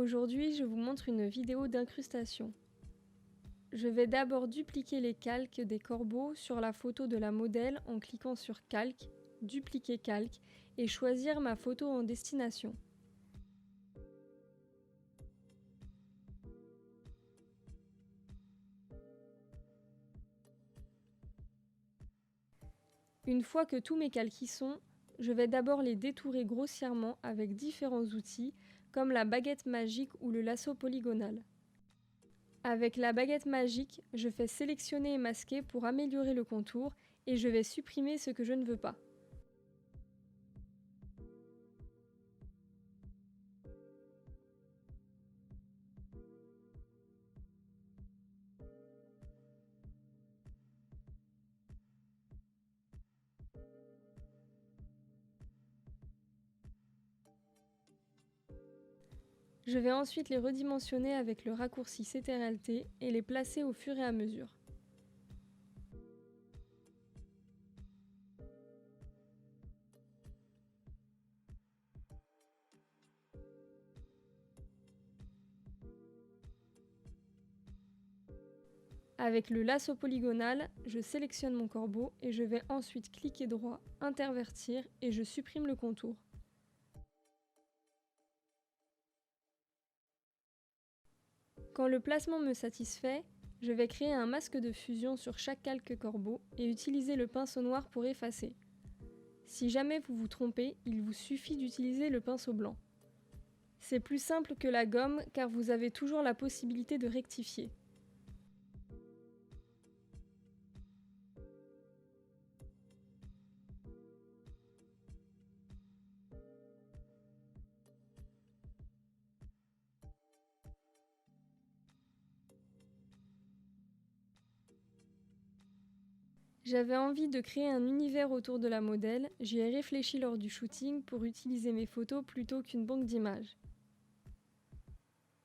Aujourd'hui, je vous montre une vidéo d'incrustation. Je vais d'abord dupliquer les calques des corbeaux sur la photo de la modèle en cliquant sur Calque, Dupliquer calque et choisir ma photo en destination. Une fois que tous mes calques y sont, je vais d'abord les détourer grossièrement avec différents outils comme la baguette magique ou le lasso polygonal. Avec la baguette magique, je fais sélectionner et masquer pour améliorer le contour et je vais supprimer ce que je ne veux pas. Je vais ensuite les redimensionner avec le raccourci CTRL-T et les placer au fur et à mesure. Avec le lasso polygonal, je sélectionne mon corbeau et je vais ensuite cliquer droit, intervertir et je supprime le contour. Quand le placement me satisfait, je vais créer un masque de fusion sur chaque calque corbeau et utiliser le pinceau noir pour effacer. Si jamais vous vous trompez, il vous suffit d'utiliser le pinceau blanc. C'est plus simple que la gomme car vous avez toujours la possibilité de rectifier. J'avais envie de créer un univers autour de la modèle, j'y ai réfléchi lors du shooting pour utiliser mes photos plutôt qu'une banque d'images.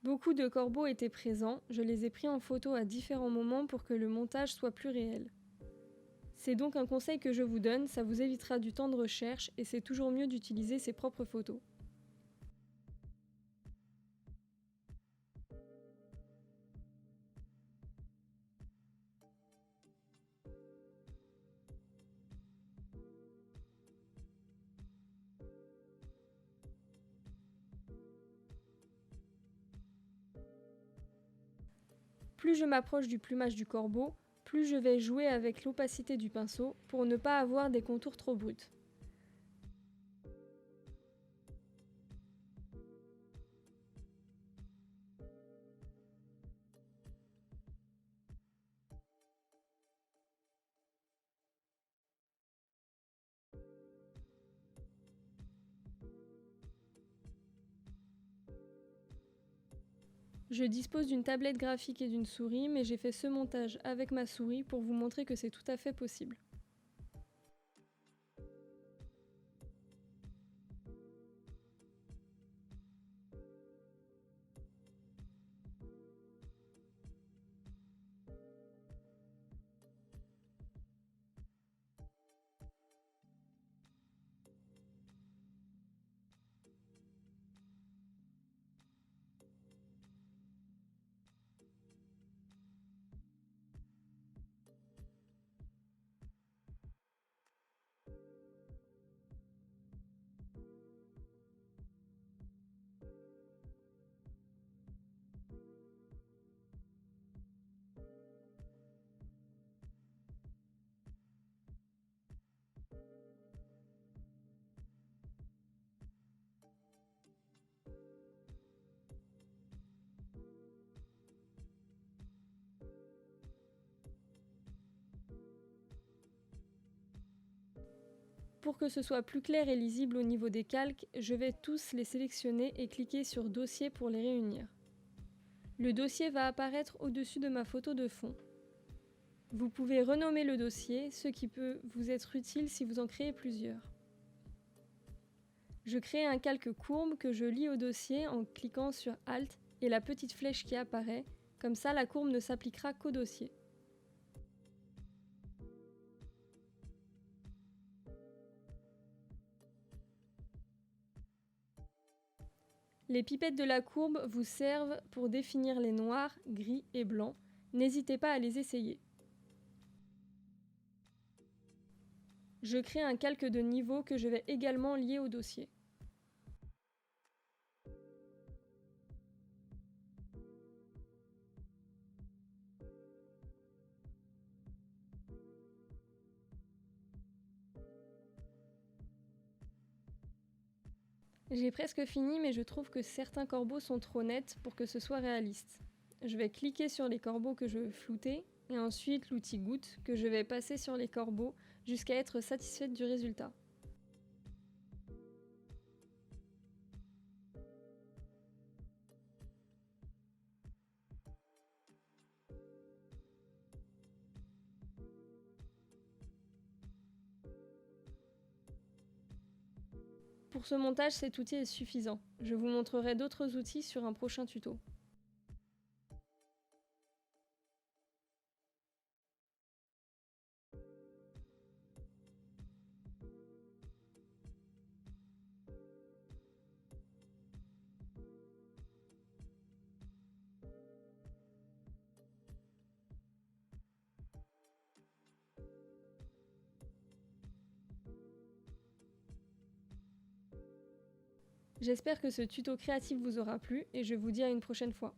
Beaucoup de corbeaux étaient présents, je les ai pris en photo à différents moments pour que le montage soit plus réel. C'est donc un conseil que je vous donne, ça vous évitera du temps de recherche et c'est toujours mieux d'utiliser ses propres photos. Plus je m'approche du plumage du corbeau, plus je vais jouer avec l'opacité du pinceau pour ne pas avoir des contours trop bruts. Je dispose d'une tablette graphique et d'une souris, mais j'ai fait ce montage avec ma souris pour vous montrer que c'est tout à fait possible. Pour que ce soit plus clair et lisible au niveau des calques, je vais tous les sélectionner et cliquer sur Dossier pour les réunir. Le dossier va apparaître au-dessus de ma photo de fond. Vous pouvez renommer le dossier, ce qui peut vous être utile si vous en créez plusieurs. Je crée un calque courbe que je lie au dossier en cliquant sur Alt et la petite flèche qui apparaît, comme ça la courbe ne s'appliquera qu'au dossier. Les pipettes de la courbe vous servent pour définir les noirs, gris et blancs. N'hésitez pas à les essayer. Je crée un calque de niveau que je vais également lier au dossier. J'ai presque fini, mais je trouve que certains corbeaux sont trop nets pour que ce soit réaliste. Je vais cliquer sur les corbeaux que je veux flouter, et ensuite l'outil goutte que je vais passer sur les corbeaux jusqu'à être satisfaite du résultat. Pour ce montage, cet outil est suffisant. Je vous montrerai d'autres outils sur un prochain tuto. J'espère que ce tuto créatif vous aura plu et je vous dis à une prochaine fois.